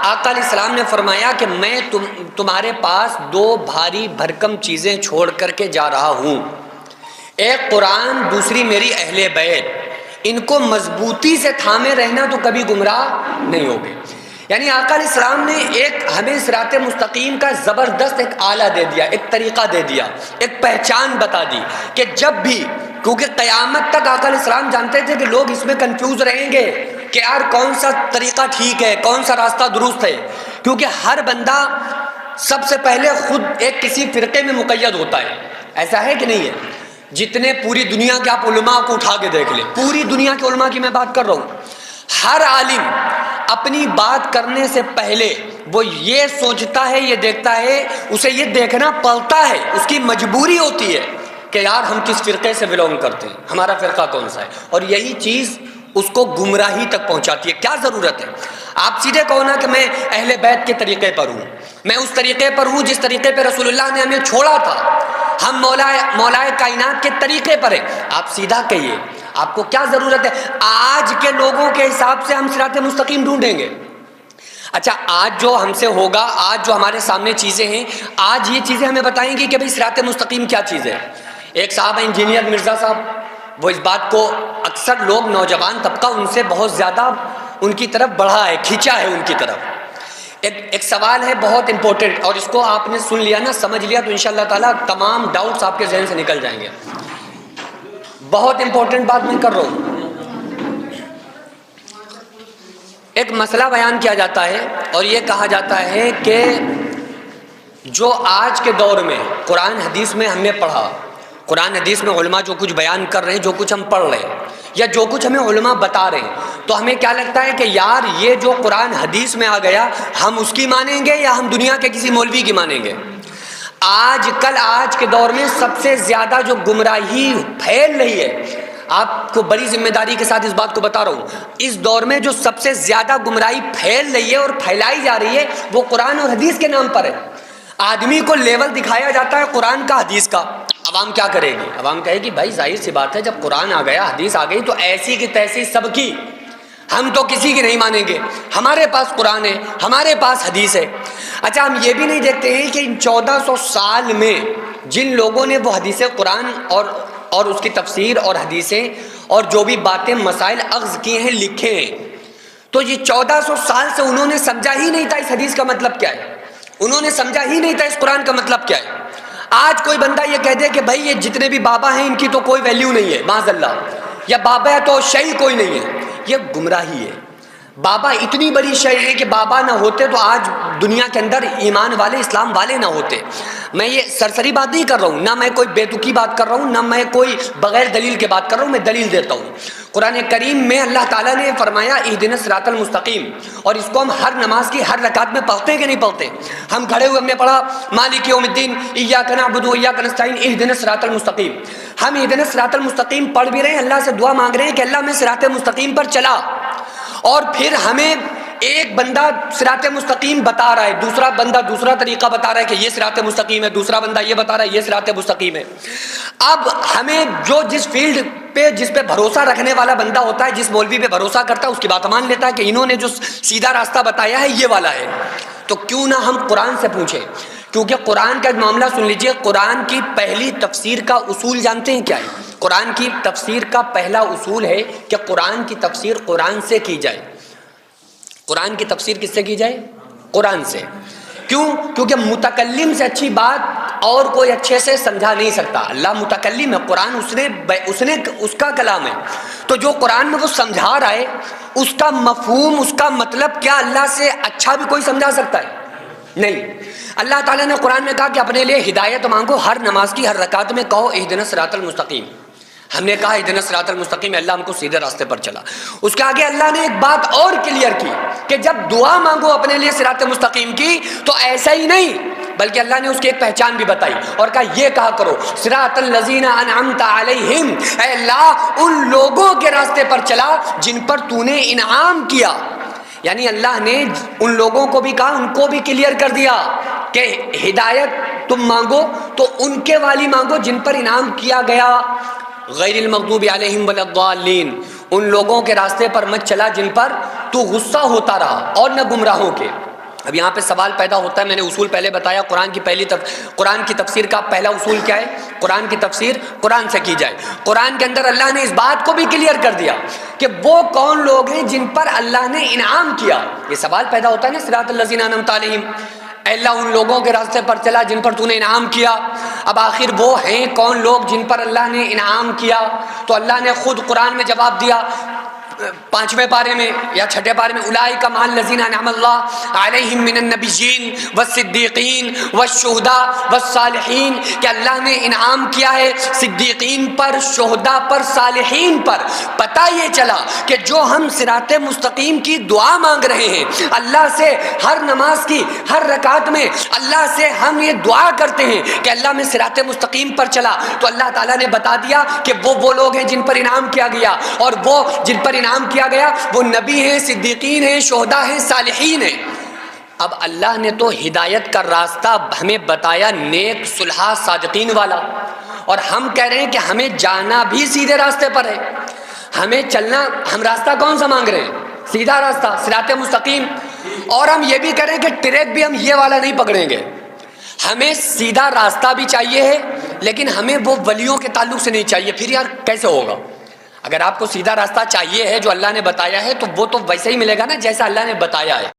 آقا علیہ السلام نے فرمایا کہ میں تمہارے پاس دو بھاری بھرکم چیزیں چھوڑ کر کے جا رہا ہوں، ایک قرآن، دوسری میری اہل بیت، ان کو مضبوطی سے تھامے رہنا تو کبھی گمراہ نہیں ہوگے۔ یعنی آقا علیہ السلام نے ایک ہمیں صراط مستقیم کا زبردست ایک آلہ دے دیا، ایک طریقہ دے دیا، ایک پہچان بتا دی کہ جب بھی، کیونکہ قیامت تک آقا علیہ السلام جانتے تھے کہ لوگ اس میں کنفیوز رہیں گے کہ یار کون سا طریقہ ٹھیک ہے، کون سا راستہ درست ہے، کیونکہ ہر بندہ سب سے پہلے خود ایک کسی فرقے میں مقید ہوتا ہے۔ ایسا ہے کہ نہیں ہے؟ جتنے پوری دنیا کے آپ علماء کو اٹھا کے دیکھ لیں، پوری دنیا کے علماء کی میں بات کر رہا ہوں، ہر عالم اپنی بات کرنے سے پہلے وہ یہ سوچتا ہے، یہ دیکھتا ہے، اسے یہ دیکھنا پڑتا ہے، اس کی مجبوری ہوتی ہے کہ یار ہم کس فرقے سے بلونگ کرتے ہیں، ہمارا فرقہ کون سا ہے، اور یہی چیز اس کو گمراہی تک پہنچاتی ہے۔ کیا ضرورت ہے؟ آپ سیدھے کہو نا کہ میں اہل بیت کے طریقے پر ہوں، میں اس طریقے پر ہوں جس طریقے پہ رسول اللہ نے ہمیں چھوڑا تھا، ہم مولائے کائنات کے طریقے پر ہیں۔ آپ سیدھا کہیے، آپ کو کیا ضرورت ہے؟ آج کے لوگوں کے حساب سے ہم صراط مستقیم ڈھونڈیں گے۔ اچھا، آج جو ہم سے ہوگا، آج جو ہمارے سامنے چیزیں ہیں، آج یہ چیزیں ہمیں بتائیں گی کہ بھئی صراط مستقیم کیا چیز ہے۔ ایک صاحب ہیں انجینئر مرزا صاحب، وہ اس بات کو اکثر لوگ، نوجوان طبقہ ان سے بہت زیادہ ان کی طرف بڑھا ہے، کھینچا ہے ان کی طرف۔ ایک سوال ہے بہت امپورٹنٹ، اور اس کو آپ نے سن لیا نا، سمجھ لیا تو انشاءاللہ تعالیٰ تمام ڈاؤٹس آپ کے ذہن سے نکل جائیں گے۔ بہت امپورٹنٹ بات میں کر رہا ہوں۔ ایک مسئلہ بیان کیا جاتا ہے اور یہ کہا جاتا ہے کہ جو آج کے دور میں قرآن حدیث میں ہم نے پڑھا، قرآن حدیث میں علماء جو کچھ بیان کر رہے ہیں، جو کچھ ہم پڑھ رہے ہیں، یا جو کچھ ہمیں علماء بتا رہے ہیں، تو ہمیں کیا لگتا ہے کہ یار یہ جو قرآن حدیث میں آ گیا، ہم اس کی مانیں گے یا ہم دنیا کے کسی مولوی کی مانیں گے؟ آج کے دور میں سب سے زیادہ جو گمراہی پھیل رہی ہے، آپ کو بڑی ذمہ داری کے ساتھ اس بات کو بتا رہا ہوں، اس دور میں جو سب سے زیادہ گمراہی پھیل رہی ہے اور پھیلائی جا رہی ہے، وہ قرآن اور حدیث کے نام پر ہے۔ آدمی کو لیول دکھایا جاتا ہے قرآن کا، حدیث کا، عوام کیا کرے گی؟ عوام کہے گی بھائی ظاہر سی بات ہے، جب قرآن آ گیا، حدیث آ گئی، تو ایسی کی تیسی سب کی، ہم تو کسی کی نہیں مانیں گے، ہمارے پاس قرآن ہے، ہمارے پاس حدیث ہے۔ اچھا، ہم یہ بھی نہیں دیکھتے ہیں کہ ان 1400 سال میں جن لوگوں نے وہ حدیث قرآن اور اس کی تفسیر اور حدیثیں اور جو بھی باتیں، مسائل اخذ کیے ہیں، لکھے ہیں، تو یہ 1400 سال سے انہوں نے سمجھا ہی نہیں تھا اس حدیث کا مطلب کیا ہے، انہوں نے سمجھا ہی نہیں تھا اس قرآن کا مطلب کیا ہے۔ آج کوئی بندہ یہ کہہ دے کہ بھائی یہ جتنے بھی بابا ہیں ان کی تو کوئی ویلیو نہیں ہے، معاذ اللہ، یا بابا ہے تو شے کوئی نہیں ہے، یہ گمراہی ہے۔ بابا اتنی بڑی شے ہے کہ بابا نہ ہوتے تو آج دنیا کے اندر ایمان والے، اسلام والے نہ ہوتے۔ میں یہ سرسری بات نہیں کر رہا ہوں، نہ میں کوئی بے تکی بات کر رہا ہوں، نہ میں کوئی بغیر دلیل کے بات کر رہا ہوں، میں دلیل دیتا ہوں۔ قرآن کریم میں اللہ تعالیٰ نے فرمایا اہدنا الصراط المستقیم، اور اس کو ہم ہر نماز کی ہر رکعت میں پڑھتے ہیں کہ نہیں پڑھتے؟ ہم کھڑے ہوئے ہم نے پڑھا مالک یوم الدین ایاک نعبد و ایاک نستعین اہدنا الصراط المستقیم، ہم اہدنا الصراط المستقیم پڑھ بھی رہے ہیں، اللہ سے دعا مانگ رہے ہیں کہ اللہ میں صراط مستقیم پر چلا، اور پھر ہمیں ایک بندہ صراط مستقیم بتا رہا ہے، دوسرا بندہ دوسرا طریقہ بتا رہا ہے کہ یہ صراط مستقیم ہے، دوسرا بندہ یہ بتا رہا ہے یہ صراط مستقیم ہے۔ اب ہمیں جو جس فیلڈ پہ، جس پہ بھروسہ رکھنے والا بندہ ہوتا ہے، جس مولوی پہ بھروسہ کرتا ہے، اس کی بات مان لیتا ہے کہ انہوں نے جو سیدھا راستہ بتایا ہے یہ والا ہے، تو کیوں نہ ہم قرآن سے پوچھیں؟ کیونکہ قرآن کا معاملہ سن لیجئے، قرآن کی پہلی تفسیر کا اصول جانتے ہیں کیا ہے؟ قرآن کی تفسیر کا پہلا اصول ہے کہ قرآن کی تفسیر قرآن سے کی جائے۔ قرآن کی تفسیر کس سے کی جائے؟ قرآن سے۔ کیوں؟ کیونکہ متکلم سے اچھی بات اور کوئی اچھے سے سمجھا نہیں سکتا۔ اللہ متکلم ہے، قرآن اس کا کلام ہے، تو جو قرآن میں وہ سمجھا رہا ہے، اس کا مفہوم، اس کا مطلب کیا اللہ سے اچھا بھی کوئی سمجھا سکتا ہے؟ نہیں۔ اللہ تعالیٰ نے قرآن میں کہا کہ اپنے لیے ہدایت مانگو، ہر نماز کی ہر رکعت میں کہو اہدنا الصراط المستقیم۔ ہم نے کہا اہدنا الصراط المستقیم، اللہ ہم کو سیدھے راستے پر چلا۔ اس کے آگے اللہ نے ایک بات اور کلیئر کی کہ جب دعا مانگو اپنے لیے صراط مستقیم کی، تو ایسا ہی نہیں بلکہ اللہ نے اس کی ایک پہچان بھی بتائی اور کہا یہ کہا کرو صراط الذین انعمت علیہم، اے اللہ ان لوگوں کے راستے پر چلا جن پر تو نے انعام کیا۔ یعنی اللہ نے ان لوگوں کو بھی کہا، ان کو بھی کلیئر کر دیا کہ ہدایت تم مانگو تو ان کے والی مانگو جن پر انعام کیا گیا، غیر المغضوب علیہم ولا الضالین، ان لوگوں کے راستے پر مت چلا جن پر تو غصہ ہوتا رہا، اور نہ گمراہوں کے۔ اب یہاں پہ سوال پیدا ہوتا ہے، میں نے اصول پہلے بتایا، قرآن کی تفسیر کا پہلا اصول کیا ہے؟ قرآن کی تفسیر قرآن سے کی جائے۔ قرآن کے اندر اللہ نے اس بات کو بھی کلیئر کر دیا کہ وہ کون لوگ ہیں جن پر اللہ نے انعام کیا۔ یہ سوال پیدا ہوتا ہے نا، صراط الذین انعمت علیہم، اے اللہ ان لوگوں کے راستے پر چلا جن پر تو نے انعام کیا۔ اب آخر وہ ہیں کون لوگ جن پر اللہ نے انعام کیا؟ تو اللہ نے خود قرآن میں جواب دیا 5ویں پارے میں یا 6 پارے میں، اولئک مع الذین انعم اللہ علیہم من النبیین والصدیقین والشہداء والصالحین، کہ اللہ نے انعام کیا ہے صدیقین پر، شہداء پر، صالحین پر۔ پتہ یہ چلا کہ جو ہم صراط مستقیم کی دعا مانگ رہے ہیں اللہ سے، ہر نماز کی ہر رکعت میں اللہ سے ہم یہ دعا کرتے ہیں کہ اللہ میں صراط مستقیم پر چلا، تو اللہ تعالیٰ نے بتا دیا کہ وہ لوگ ہیں جن پر انعام کیا گیا، اور وہ جن پر انعام کیا گیا وہ نبی ہیں، صدیقین ہیں، شہداء ہیں، صالحین ہیں۔ اب اللہ نے تو ہدایت کا راستہ ہمیں بتایا نیک صلحاء صادقین والا، اور ہم کہہ رہے ہیں کہ ہمیں جانا بھی سیدھے راستے پر ہے، ہمیں چلنا، ہم راستہ کون سا مانگ رہے ہیں؟ سیدھا راستہ، صراط مستقیم۔ اور ہم یہ بھی کہہ رہے ہیں کہ ٹریک بھی ہم یہ والا نہیں پکڑیں گے، ہمیں سیدھا راستہ بھی چاہیے ہے لیکن ہمیں وہ ولیوں کے تعلق سے نہیں چاہیے۔ پھر یار کیسے ہوگا؟ اگر آپ کو سیدھا راستہ چاہیے ہے جو اللہ نے بتایا ہے تو وہ تو ویسے ہی ملے گا نا جیسا اللہ نے بتایا ہے۔